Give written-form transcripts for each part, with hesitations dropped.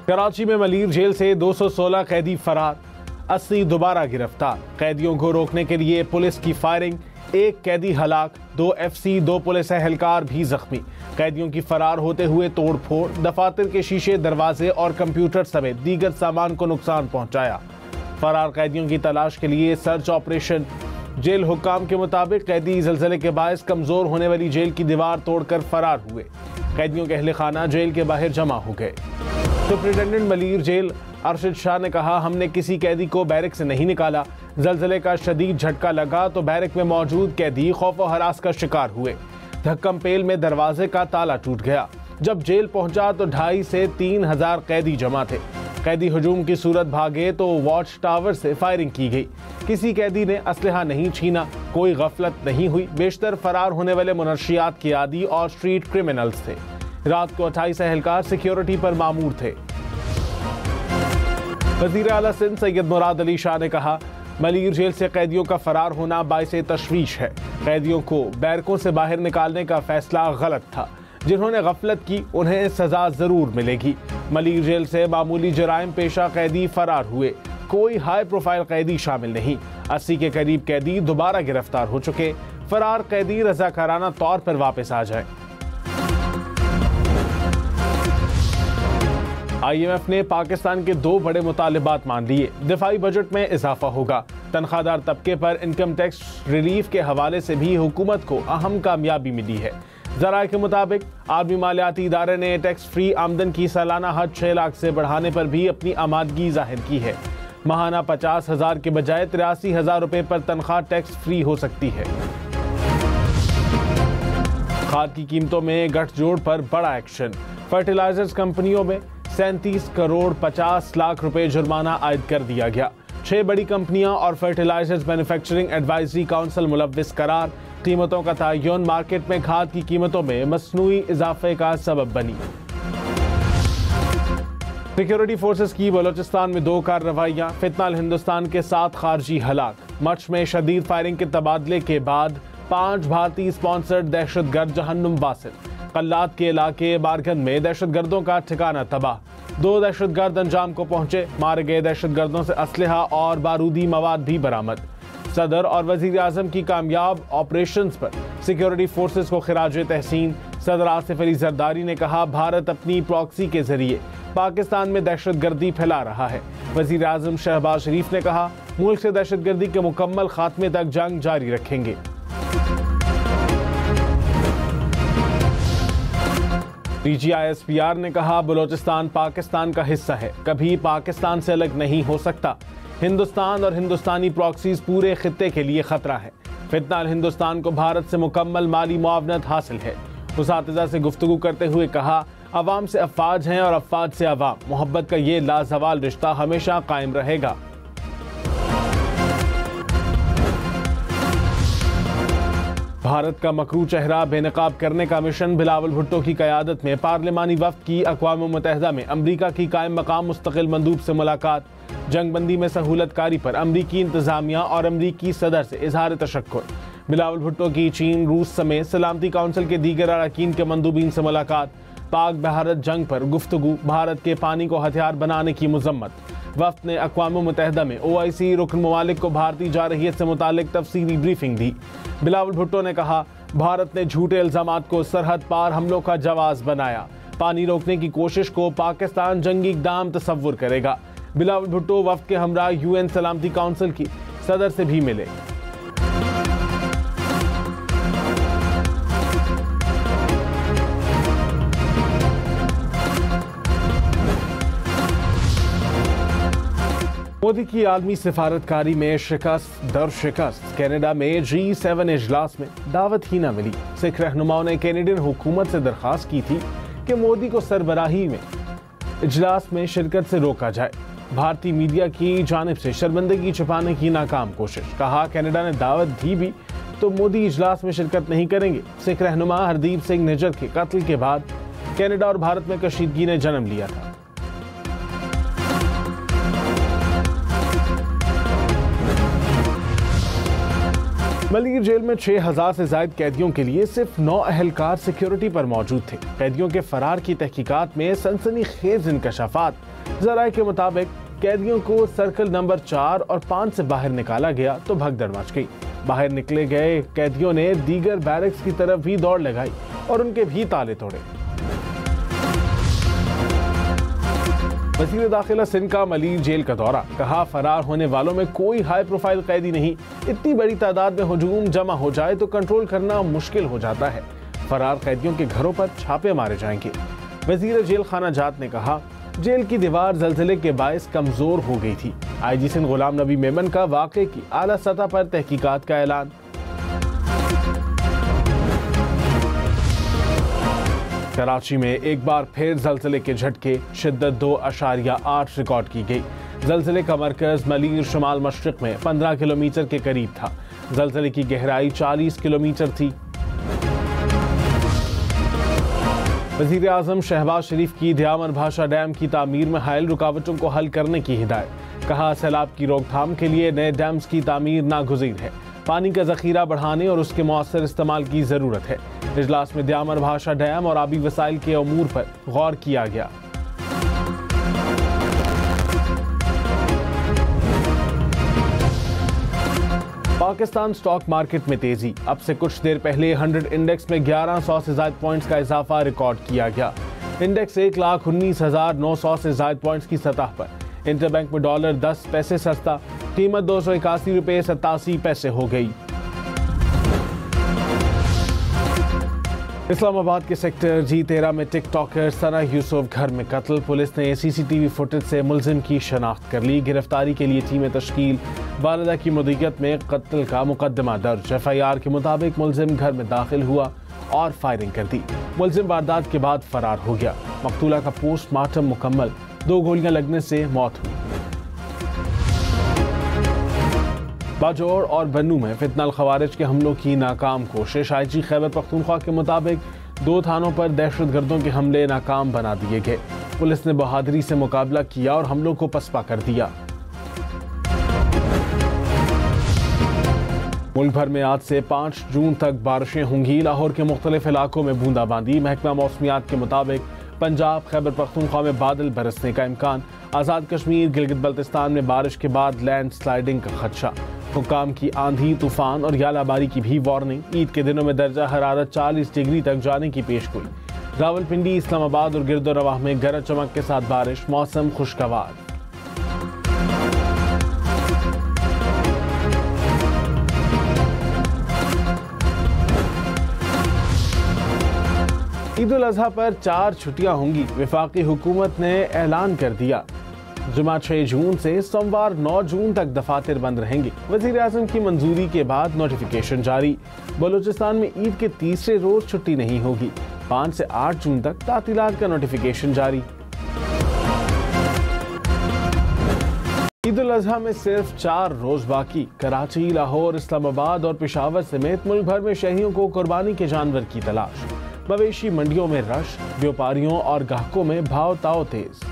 कराची में मलीर जेल से 216 कैदी फरार, 80 दोबारा गिरफ्तार। कैदियों को रोकने के लिए पुलिस की फायरिंग, एक कैदी हलाक, 2 FC, 2 पुलिस एहलकार भी जख्मी। कैदियों की फरार होते हुए तोड़फोड़, दफातर के शीशे, दरवाजे और कंप्यूटर समेत दीगर सामान को नुकसान पहुंचाया। फरार कैदियों की तलाश के लिए सर्च ऑपरेशन। जेल हुक्काम के मुताबिक कैदी जलजले के बायस कमजोर होने वाली जेल की दीवार तोड़कर फरार हुए। कैदियों के अहले खाना जेल के बाहर जमा हो गए। सुप्रिंटेंडेंट मलीर जेल अरशद शाह ने कहा, हमने किसी कैदी को बैरक से नहीं निकाला। जलजले का शदीद झटका लगा तो बैरक में मौजूद कैदी खौफ और हरास का शिकार हुए। धक्कम पेल में दरवाजे का ताला टूट गया। जब जेल पहुंचा तो 2,500 से 3,000 कैदी जमा थे। कैदी हुजूम की सूरत भागे तो वॉच टावर से फायरिंग की गई। किसी कैदी ने असलहा नहीं छीना, कोई गफलत नहीं हुई। बेशतर फरार होने वाले मुनशियात के आदी और स्ट्रीट क्रिमिनल्स थे। रात को 28 एहलकार सिक्योरिटी पर मामूर थे। वज़ीर आला सिंध सैयद मुराद अली शाह ने कहा, मलीर जेल से कैदियों का फरार होना बाइसे तशवीश है। कैदियों को बैरकों से बाहर निकालने का फैसला गलत था। जिन्होंने गफलत की उन्हें सजा जरूर मिलेगी। मलीर जेल से मामूली जराइम पेशा कैदी फरार हुए, कोई हाई प्रोफाइल कैदी शामिल नहीं। 80 के करीब कैदी दोबारा गिरफ्तार हो चुके। फरार कैदी रजाकाराना तौर पर वापस आ जाए। IMF ने पाकिस्तान के 2 बड़े मुतालिबात मान लिए। दिफाई बजट में इजाफा होगा। तनख्वाहदार तबके पर इनकम टैक्स रिलीफ के हवाले से भी हुकूमत को अहम कामयाबी मिली है। ज़राए के मुताबिक आलमी मालियाती इदारे ने टैक्स फ्री आमदन की सालाना हद 6 लाख से बढ़ाने पर भी अपनी आमादगी जाहिर की है। माहाना 50,000 के बजाय 83,000 रुपए पर तनख्वाह टैक्स फ्री हो सकती है। खाद की कीमतों में गठजोड़ पर बड़ा एक्शन। फर्टिलाइजर्स कंपनियों में 37 करोड़ 50 लाख रुपए जुर्माना आयद कर दिया गया। 6 बड़ी कंपनियां और फर्टिलाइजर्स मैन्युफैक्चरिंग एडवाइजरी काउंसिल मुलव्विस करार। कीमतों का तयन मार्केट में खाद की कीमतों में मसनूई इजाफे का सबब बनी। सिक्योरिटी फोर्सेस की बलोचिस्तान में 2 कार्रवाइयां, फितनाल हिंदुस्तान के 7 खारजी हलाक। मच में शदीद फायरिंग के तबादले के बाद 5 भारतीय स्पॉन्सर्ड दहशतगर्द जहन्नुम वासिल। कल्लात के इलाके बारगन में दहशतगर्दों का ठिकाना तबाह। 2 दहशतगर्द अंजाम को पहुंचे। मारे गए दहशतगर्दों से असलहा और बारूदी मवाद भी बरामद। सदर और वजीर आजम की कामयाब ऑपरेशंस पर सिक्योरिटी फोर्सेस को खिराज तहसीन। सदर आसिफ अली जरदारी ने कहा, भारत अपनी प्रॉक्सी के जरिए पाकिस्तान में दहशतगर्दी फैला रहा है। वजीर आजम शहबाज शरीफ ने कहा, मुल्क से दहशतगर्दी के मुकम्मल खात्मे तक जंग जारी रखेंगे। DGISPR ने कहा, बलोचिस्तान पाकिस्तान का हिस्सा है, कभी पाकिस्तान से अलग नहीं हो सकता। हिंदुस्तान और हिंदुस्तानी प्रॉक्सीज पूरे खित्ते के लिए खतरा है। फितनाल हिंदुस्तान को भारत से मुकम्मल माली मुआवनत हासिल है। उसातिज़ा से गुफ्तगू करते हुए कहा, अवाम से अफवाज हैं और अफवाज से अवाम। मोहब्बत का ये लाजवाल रिश्ता हमेशा कायम रहेगा। भारत का मकरू चेहरा बेनकाब करने का मिशन बिलावल भुट्टो की क़यादत में पार्लिमानी वफ़द की अक़वाम मुत्तहिदा में अमरीका की कायम मकाम मुस्तकिल मंदूब से मुलाकात। जंगबंदी में सहूलतकारी पर अमरीकी इंतज़ामिया और अमरीकी सदर से इजहार तशक्कुर। बिलावल भुट्टो की चीन, रूस समेत सलामती काउंसिल के दीगर अरकान के मंदूबीन से मुलाकात। पाक भारत जंग पर गुफ्तगू, भारत के पानी को हथियार बनाने की मजम्मत। वफ़द ने अक़वाम मुत्तहिदा में OIC रुकन ममालिक को भारतीय जारहियत से मुतालिक तफसीली ब्रीफिंग दी। बिलावल भुट्टो ने कहा, भारत ने झूठे इल्ज़ामात को सरहद पार हमलों का जवाब बनाया। पानी रोकने की कोशिश को पाकिस्तान जंगी इक़दाम तस्वुर करेगा। बिलावल भुट्टो वफ़द के हमरा UN सलामती काउंसिल की सदर से भी मिले। मोदी की आलमी सिफारतकारी में शिकस्त दर शिकस्त। कनाडा में G7 इजलास में दावत ही न मिली। सिख रहनुमाओं ने कैनेडियन हुकूमत से दरख्वास्त की थी कि मोदी को सरबराही में इजलास में शिरकत से रोका जाए। भारतीय मीडिया की जानिब से शर्मिंदगी छुपाने की नाकाम कोशिश। कहा, कनाडा ने दावत दी भी तो मोदी इजलास में शिरकत नहीं करेंगे। सिख रहनुमा हरदीप सिंह निज्जर के कत्ल के बाद कनाडा और भारत में कशीदगी ने जन्म लिया था। मलीर जेल में 6,000 से ज्यादा कैदियों के लिए सिर्फ 9 अहलकार सिक्योरिटी पर मौजूद थे। कैदियों के फरार की तहकीकात में सनसनीखेज इंकशाफात। जराये के मुताबिक कैदियों को सर्कल नंबर 4 और 5 से बाहर निकाला गया तो भगदड़ मच गई। बाहर निकले गए कैदियों ने दीगर बैरक्स की तरफ भी दौड़ लगाई और उनके भी ताले तोड़े। वज़ीर दाखिला सिंध का मलीर जेल का दौरा, कहा फरार होने वालों में कोई हाई प्रोफाइल कैदी नहीं। इतनी बड़ी तादाद में हुजूम जमा हो जाए तो कंट्रोल करना मुश्किल हो जाता है। फरार कैदियों के घरों पर छापे मारे जाएंगे। वज़ीर जेल खाना जात ने कहा जेल की दीवार ज़लज़ले के बायस कमजोर हो गई थी। IG सिंध गुलाम नबी मेमन का वाक़े की आला सतह पर तहकीकात का ऐलान। कराची में एक बार फिर ज़लज़ले के झटके, शिद्दत 2.8 रिकॉर्ड की गई। ज़लज़ले का मरकज़ मलीर शुमाल मशरिक़ में 15 किलोमीटर के करीब था। ज़लज़ले की गहराई 40 किलोमीटर थी। वज़ीर आज़म शहबाज शरीफ की दयामन भाषा डैम की तामीर में हायल रुकावटों को हल करने की हिदायत। कहा सैलाब की रोकथाम के लिए नए डैम्स की तामीर नागुज़ीर है। पानी का ज़ख़ीरा बढ़ाने और उसके मौसर इस्तेमाल की ज़रूरत है। इजलास में दयामन भाषा डैम और आबी वसाइल के अमूर पर गौर किया गया। पाकिस्तान स्टॉक मार्केट में तेजी। अब से कुछ देर पहले 100 इंडेक्स में 1100 से ज़ायद पॉइंट्स का इजाफा रिकॉर्ड किया गया। इंडेक्स 1,19,900 से ज़ायद पॉइंट्स की सतह पर। इंटरबैंक में डॉलर 10 पैसे सस्ता, कीमत 281 रुपये 87 पैसे हो गई। इस्लामाबाद के सेक्टर G13 में टिकटॉकर सना यूसुफ घर में कत्ल। पुलिस ने CCTV फुटेज से मुलजिम की शनाख्त कर ली। गिरफ्तारी के लिए टीमें तश्कील। वालिदा की मुद्दत में कत्ल का मुकदमा दर्ज। FIR के मुताबिक मुलजिम घर में दाखिल हुआ और फायरिंग कर दी। मुलजिम वारदात के बाद फरार हो गया। मकतूला का पोस्टमार्टम मुकम्मल, 2 गोलियां लगने से मौत हुई। बाजौर और बन्नू में फितनल खवारिज के हमलों की नाकाम कोशिश। IG खैबर पख्तूनख्वा के मुताबिक 2 थानों पर दहशतगर्दों के हमले नाकाम बना दिए गए। पुलिस ने बहादुरी से मुकाबला किया और हमलों को पसपा कर दिया। मुल्क भर में आज से 5 जून तक बारिशें होंगी। लाहौर के मुख्तलिफ इलाकों में बूंदाबांदी। महकमा मौसमियात के मुताबिक पंजाब खैबर पख्तूनख्वा में बादल बरसने का इम्कान। आज़ाद कश्मीर गिलगित बल्तिस्तान में बारिश के बाद लैंड स्लाइडिंग का खदशा। हुक्काम की आंधी, तूफान और यालाबारी की भी वार्निंग। ईद के दिनों में दर्जा हरारत 40 डिग्री तक जाने की पेशगोई। रावलपिंडी, इस्लामाबाद और गिरदोरवाह में गरज चमक के साथ बारिश। मौसम खुशगवार। ईद उल अजहा पर 4 छुट्टियां होंगी। वफाकी हुकूमत ने ऐलान कर दिया। जुमा 6 जून से सोमवार 9 जून तक दफातर बंद रहेंगे। वज़ीर आज़म की मंजूरी के बाद नोटिफिकेशन जारी। बलूचिस्तान में ईद के तीसरे रोज छुट्टी नहीं होगी। 5 से 8 जून तक तातीलात का नोटिफिकेशन जारी। ईद उल अजहा में सिर्फ 4 रोज बाकी। कराची, लाहौर, इस्लामाबाद और पेशावर समेत मुल्क भर में शहरियों को कुर्बानी के जानवर की तलाश। मवेशी मंडियों में रश, व्यापारियों और ग्राहकों में भाव ताव तेज।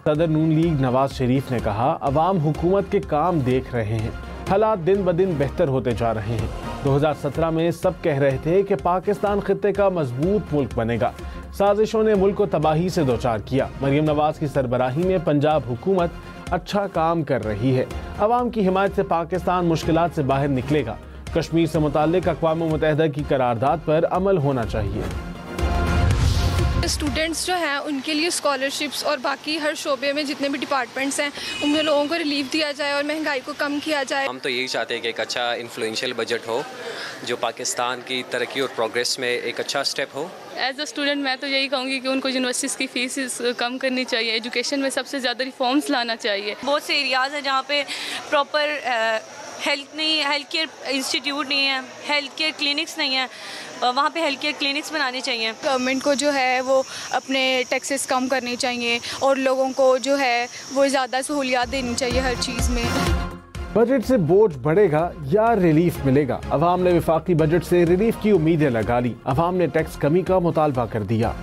सदर नून लीग नवाज शरीफ ने कहा अवाम हुकूमत के काम देख रहे हैं। हालात दिन ब दिन बेहतर होते जा रहे हैं। 2017 में सब कह रहे थे कि पाकिस्तान खित्ते का मजबूत मुल्क बनेगा। साजिशों ने मुल्क को तबाही से दोचार किया। मरियम नवाज की सरबराही में पंजाब हुकूमत अच्छा काम कर रही है। अवाम की हिमायत से पाकिस्तान मुश्किलात से बाहर निकलेगा। कश्मीर से मुताल्लिक अक़वाम मुत्तहिदा की करारदाद पर अमल होना चाहिए। स्टूडेंट्स जो हैं उनके लिए स्कॉलरशिप्स और बाकी हर शोबे में जितने भी डिपार्टमेंट्स हैं उनमें लोगों को रिलीफ दिया जाए और महंगाई को कम किया जाए। हम तो यही चाहते हैं कि एक अच्छा इन्फ्लुएंशियल बजट हो जो पाकिस्तान की तरक्की और प्रोग्रेस में एक अच्छा स्टेप हो। एज अ स्टूडेंट मैं तो यही कहूँगी कि उनको यूनिवर्सिटीज़ की फीस कम करनी चाहिए। एजुकेशन में सबसे ज़्यादा रिफॉर्म्स लाना चाहिए। बहुत से एरियाज़ हैं जहाँ पे प्रॉपर हेल्थ केयर इंस्टीट्यूट नहीं है, हेल्थ केयर क्लिनिक्स नहीं है। वहाँ पे हेल्थ केयर क्लिनिक्स बनाने चाहिए। गवर्नमेंट को जो है वो अपने टैक्सेस कम करने चाहिए और लोगों को जो है वो ज़्यादा सहूलियात देनी चाहिए हर चीज़ में। बजट से बोझ बढ़ेगा या रिलीफ मिलेगा? अवाम ने वफाकी बजट से रिलीफ की उम्मीदें लगा ली। अवाम ने टैक्स कमी का मुतालबा कर दिया।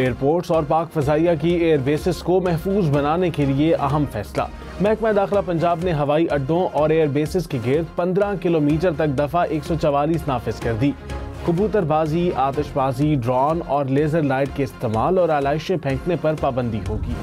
एयरपोर्ट्स और पाक फ़ज़ाइया की एयर बेसिस को महफूज बनाने के लिए अहम फैसला। महकमा दाखिला पंजाब ने हवाई अड्डों और एयर बेसिस के गिर्द 15 किलोमीटर तक दफा 144 नाफिज कर दी। कबूतरबाजी, आतिशबाजी, ड्रोन और लेजर लाइट के इस्तेमाल और आलाइशें फेंकने पर पाबंदी होगी।